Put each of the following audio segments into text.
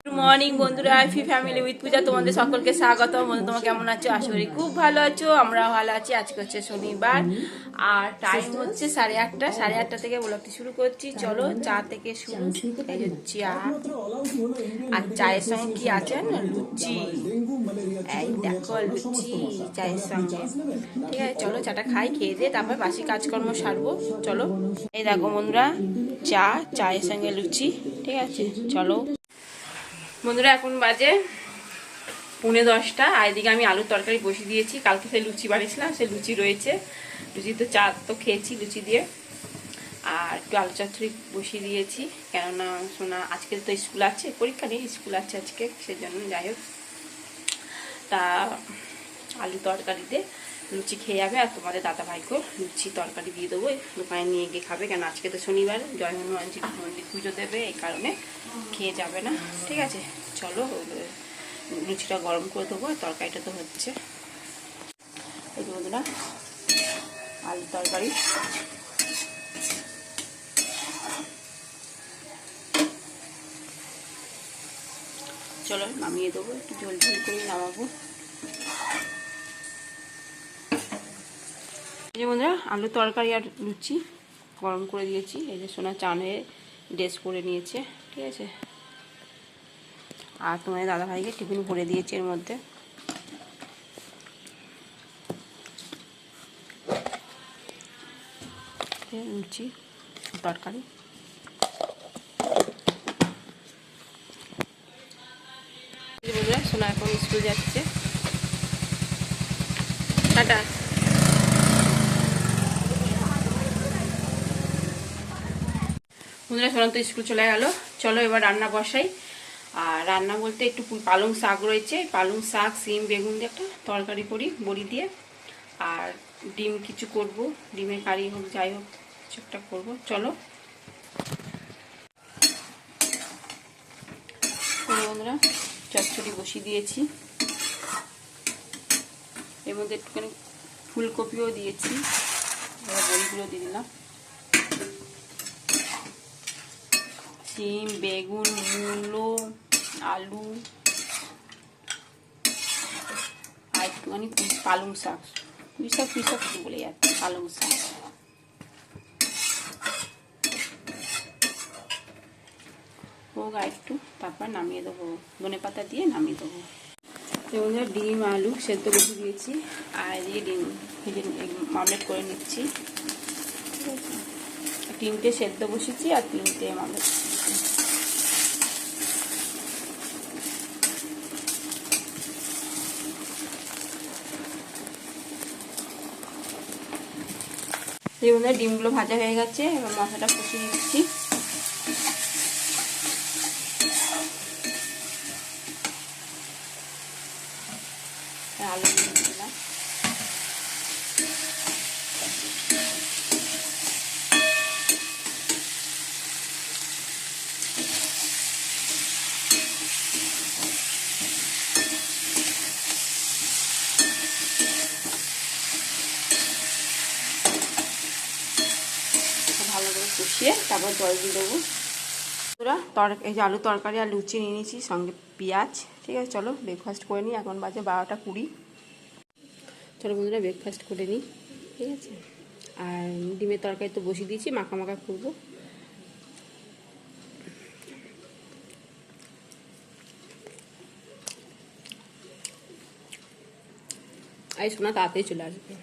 Good morning বন্ধুরা, আইফি family with পূজা তোমাদের সকলকে স্বাগত। বন্ধু তোমরা কেমন আছো? আশা করি খুব ভালো আছো, আমরাও ভালো আছি। আজকে হচ্ছে শনিবার আর টাইম হচ্ছে 8:30। 8:30 থেকে ব্লগটি শুরু করছি। চলো চা থেকে শুরু। এই যে চা, আর চায়ের সঙ্গে কি আছে না, লুচি। এই দেখো লুচি চায়ের সঙ্গে। ঠিক আছে, চলো চাটা খাই, খেয়ে দিয়ে তারপর বাসি কাজকর্ম সারবো। চলো, এই দেখো বন্ধুরা, চায়ের সঙ্গে লুচি। ঠিক আছে, চলো বন্ধুরা, এখন বাজে 9:45। আর এদিকে আমি আলুর তরকারি বসিয়ে দিয়েছি। কালকে সেই লুচি বানিয়েছিলাম, সেই লুচি রয়েছে। লুচি তো চা তো খেয়েছি লুচি দিয়ে। আর একটু আলু চচ্চড়ি বসিয়ে দিয়েছি, কেননা শোনা আজকে তো স্কুল আছে, পরীক্ষা নেই, স্কুল আছে আজকে, সেজন্য যাই হোক। তা আলু তরকারিতে লুচি খেয়ে যাবে, আর তোমাদের দাদা ভাইকেও লুচি তরকারি দিয়ে দেবো, দোকানে নিয়ে গিয়ে খাবে। কেন আজকে তো শনিবার, জয় হনুমানজি মন্দির পুজো দেবে, এই কারণে খেয়ে যাবে না। ঠিক আছে, চলো লুচিটা গরম করে দেবো, আর তরকারিটা তো হচ্ছে। এই বন্ধুরা, আলু তরকারি। চলো নামিয়ে দেবো, একটু ঝোল ঝোল করে নামাবো। এই যে বন্ধুরা, আলু তরকারি আর লুচি গরম করে দিয়েছি। এই যে সোনা চানে ড্রেস পরে নিয়েছে। ঠিক আছে, আর তোমার দাদা ভাইকে টিফিন ভরে দিয়েছি এর মধ্যে। লুচি তরকারি। বন্ধুরা, সোনা এখন স্কুল যাচ্ছে। টাটা। বন্ধুরা, সোনা তো স্কুল চলে গেল। চলো এবার রান্না বসাই। আর রান্না বলতে একটু পালং শাক রয়েছে, পালং শাক সিম বেগুন দিয়ে একটা তরকারি করি বড়ি দিয়ে। আর ডিম কিছু করব, ডিমের কারি হোক যাই হোক কিছু একটা করবো। চলো বন্ধুরা, চচ্চড়ি বসিয়ে দিয়েছি, এর মধ্যে একটুখানি ফুলকপিও দিয়েছি, বড়িগুলো দিয়ে দিলাম। সিম বেগুন মূলো আলু আর একটুখানি পালং শাক, পুঁইশাক কিছু বলে যাচ্ছে, পালং শাক। হোক আর একটু, তারপর নামিয়ে দেবো, ধনে পাতা দিয়ে নামিয়ে দেবো। এবং ডিম আলু সেদ্ধ বসিয়ে দিয়েছি, আর এদিকে ডিম মামলেট করে নিচ্ছি। ঠিক আছে, 3টে সেদ্ধ বসিয়েছি আর 3টে মামলেট। এই ডিমগুলো ভাজা হয়ে গেছে, এবার মশলাটা কষিয়ে দিচ্ছি। আলু দিয়ে দিলাম। ভালো করে কষিয়ে তারপর জল দিয়ে দেবো। এই যে আলু তরকারি আর লুচি নিয়ে নিয়েছি, সঙ্গে পেঁয়াজ। ঠিক আছে, চলো ব্রেকফাস্ট করে নিই। এখন বাজে 12টা 20। চলো বন্ধুরা, ব্রেকফাস্ট করে নিই। ঠিক আছে, আর ডিমের তরকারি তো বসিয়ে দিয়েছি, মাখা মাখা করবো। আর শোনা তাড়াতাড়ি চলে আসবে,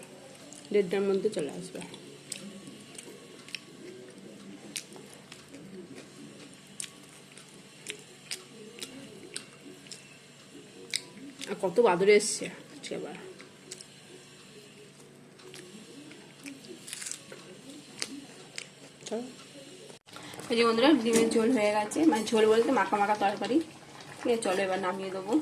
1:30টার মধ্যে চলে আসবে। আর কত বাদরে এসছে এবার। এই যে বন্ধুরা, ডিমের ঝোল হয়ে গেছে, মানে ঝোল বলতে মাখা মাখা তরকারি। ঠিক আছে, চলো এবার নামিয়ে দেবো।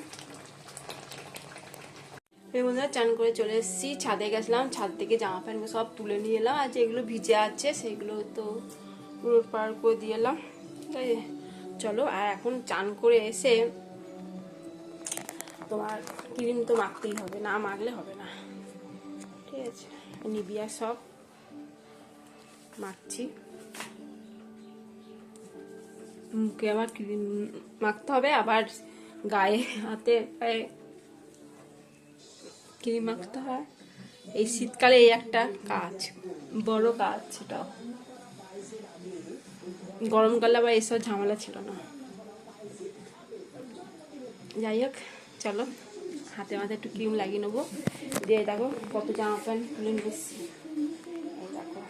এই বন্ধুরা, চান করে চলে এসেছি, ছাদে গেছিলাম, ছাদ থেকে জামা প্যান্ট সব তুলে নিয়ে এলাম। আর যেগুলো ভিজে আছে সেগুলো তো রোদ পার করে দিয়ে এলাম। ঠিক আছে, চলো। আর এখন চান করে এসে তোমার ক্রিম তো মাখতেই হবে, না মাখলে হবে না। ঠিক আছে, নিবিয়া সব মাখছি। মুখে আবার ক্রিম মাখতে হবে, আবার গায়ে হাতে পায়ে ক্রিম মাখতে হয়। এই শীতকালে এই একটা কাজ, বড় কাজ সেটা। গরমকালে আবার এসব ঝামেলা ছিল না। যাই হোক, চলো হাতে মাথায় একটু ক্রিম লাগিয়ে নেবো। দিয়ে দেখো কত জামা প্যান্ট খুলে নিয়ে এসেছি। দেখো,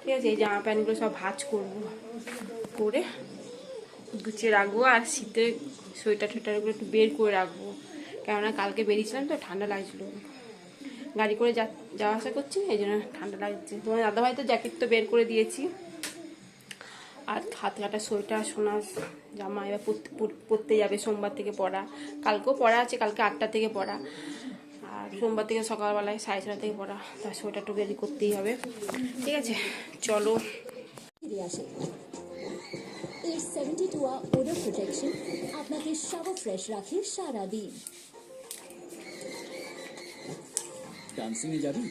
ঠিক আছে, এই জামা প্যান্টগুলো সব ভাঁজ করবো, করে গুছিয়ে রাখবো। আর শীতে সোয়েটার টোয়েটারগুলো একটু বের করে রাখবো, কেননা কালকে বেরিয়েছিলাম তো ঠান্ডা লাগছিলো, গাড়ি করে যাওয়া আসা করছি, এই জন্য ঠান্ডা লাগছে। তোমার দাদাভাই তো জ্যাকেট তো বের করে দিয়েছি। আর হাত কাটা সোয়েটার, সোনার জামা এবার পরতে যাবে, সোমবার থেকে পড়া। কালকেও পড়া আছে, কালকে 8টা থেকে পড়া, আর সোমবার থেকে সকালবেলায় 6:30 থেকে পড়া। তার সোয়েটারটা রেডি করতেই হবে। ঠিক আছে, চলো। এর 72 ওডর প্রোটেকশন আপনাকে শাওয়ার ফ্রেশ রাখে সারা দিন। ডান্সিং এ যাবি?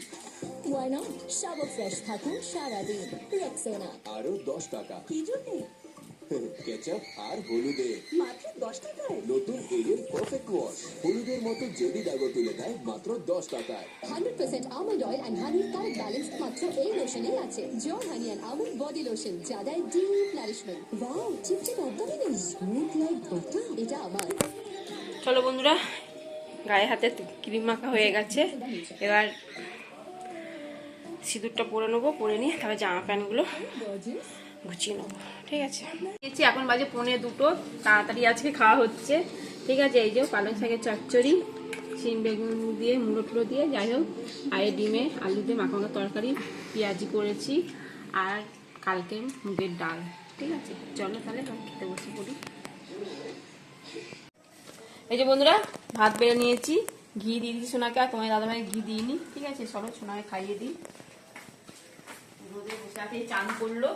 Why not? শাওয়ার ফ্রেশ থাকুন সারা দিন। রেক্সোনা। আরো 10 টাকা। কি জন্যে? কেচাপ আর হলুদে। মাত্র 10 টাকায়? নতুন এরিয়াল পারফেক্ট ওয়াশ, হলুদের মতো জেদি দাগও তুলে দেয় মাত্র 10 টাকায়। 100% almond oil and honey correct balance মাত্র এই লোশনেই আছে। জয় হানি অ্যান্ড almond বডি লোশন, যা দেয় ডিপ নারিশমেন্ট। ওয়াও, চিপচিপ একদমই নেই, স্মুথ লাইক বাটার। এটা আমার। চলো বন্ধুরা, গায়ে হাতে ক্রিম মাখা হয়ে গেছে, এবার সিঁদুরটা পরে নেবো, পরে নিয়ে তারপর জামা প্যান্টগুলো গুছিয়ে নেবো। ঠিক আছে, এখন বাজে 1:45, তাড়াতাড়ি আজকে খাওয়া হচ্ছে। ঠিক আছে, এই যে পালং শাকের চচ্চড়ি, শিম বেগুন দিয়ে, মুড়ো টুড়ো দিয়ে, যাই হোক, আর ডিমে আলু দিয়ে মাখা মাখা তরকারি, পেঁয়াজি করেছি, আর কালকে মুগের ডাল। ঠিক আছে, চলো তাহলে খেতে বসে পড়ি। এই যে বন্ধুরা, ভাত বেড়ে নিয়েছি, ঘি দিয়ে দিয়েছি সোনাকে, আর তোমার দাদাভাই ঘি দিইনি। ঠিক আছে, চলো সোনাকে খাইয়ে দিই। রোদে বসে আছে, চান করলো।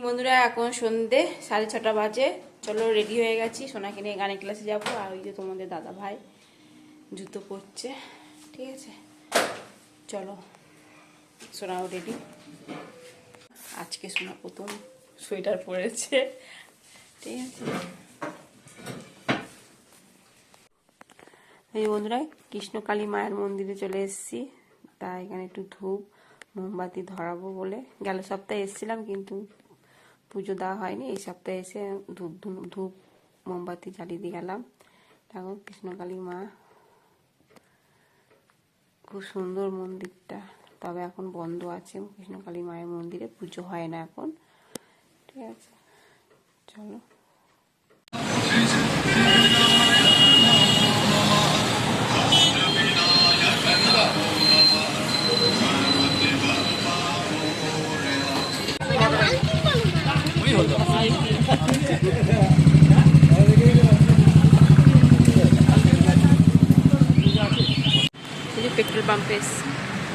বন্ধুরা, এখন সন্ধ্যে 6:30 বাজে। চলো রেডি হয়ে গেছি, সোনাকে নিয়ে গানের ক্লাসে যাবো। আর ওই যে তোমাদের দাদা ভাই জুতো পরছে। ঠিক আছে, চলো, সোনাও রেডি। আজকে সোনা প্রথম সোয়েটার পরেছে। ঠিক আছে, এই বন্ধুরা, কৃষ্ণকালী মায়ের মন্দিরে চলে এসেছি। তাই এখানে একটু ধূপ মোমবাতি ধরাবো বলে, গেল সপ্তাহে এসেছিলাম কিন্তু পুজো দেওয়া হয়নি। এই সপ্তাহে এসে ধূপ মোমবাতি জ্বালিয়ে দিয়ে গেলাম। দেখো কৃষ্ণকালী মা, খুব সুন্দর মন্দিরটা, তবে এখন বন্ধ আছে। কৃষ্ণকালী মায়ের মন্দিরে পুজো হয় না এখন। ঠিক আছে, চলো। পেট্রোল পাম্পে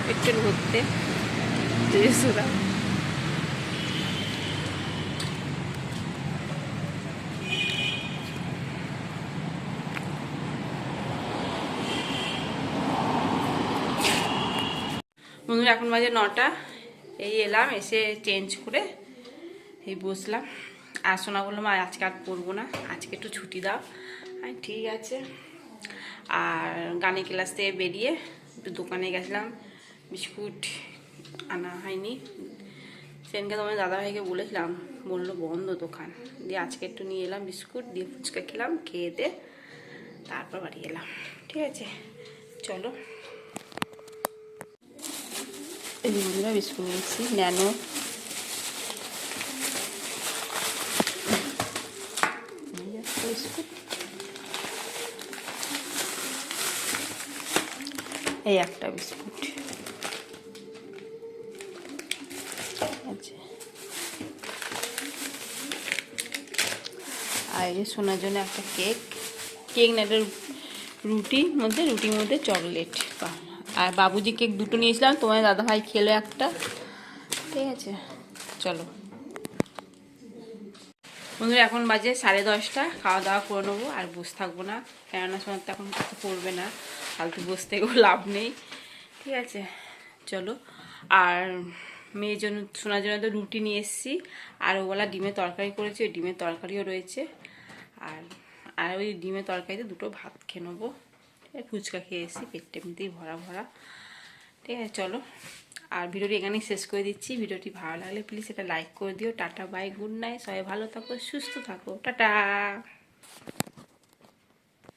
পেট্রোল ভরতে সোনা। বন্ধুরা, এখন বাজে 9টা। এই এলাম, এসে চেঞ্জ করে এই বসলাম। আর সোনা বললাম আর আজকে আর পড়বো না, আজকে একটু ছুটি দাও। আমি ঠিক আছে। আর গানের ক্লাস থেকে বেরিয়ে একটু দোকানে গেছিলাম, বিস্কুট আনা হয়নি। সেদিনকে তোমার দাদাভাইকে বলেছিলাম, বললো বন্ধ দোকান। দিয়ে আজকে একটু নিয়ে এলাম বিস্কুট, দিয়ে ফুচকা খেলাম, খেয়ে দিয়ে তারপর বাড়ি এলাম। ঠিক আছে, চলো। এই বন্ধুরা, বিস্কুট নিয়েছি ন্যানো। বিস্কুট এই একটা বিস্কুট। আচ্ছা, আর এই সোনার জন্য একটা কেক না, একটা রুটির মধ্যে চকলেট। আর বাবুজি কেক দুটো নিয়েছিলাম, তোমার দাদাভাই খেলো একটা। ঠিক আছে, চলো বন্ধুরা, এখন বাজে 10:30। খাওয়া দাওয়া করে নেবো, আর বসে থাকবো না, কেননা সোনার তো এখন কিছু পড়বে না। ফালতু বসে থেকেও লাভ নেই, ঠিক আছে। চলো, আর মেয়ের জন্য শোনার জন্য তো রুটি নিয়ে এসেছি, আর ওবেলা ডিমের তরকারি করেছি, ওই ডিমের তরকারিও রয়েছে। আর আর ওই ডিমের তরকারিতে দুটো ভাত খেয়ে নেবো। ফুচকা খেয়ে এসেছি, পেটটা এমনিতেই ভরা ভরা, ঠিক আছে। চলো, আর ভিডিওটি এখানেই শেষ করে দিচ্ছি। ভিডিওটি ভালো লাগলে প্লিজ এটা লাইক করে দিও। টাটা, বাই, গুড নাইট, সবাই ভালো থাকো, সুস্থ থাকো, টাটা।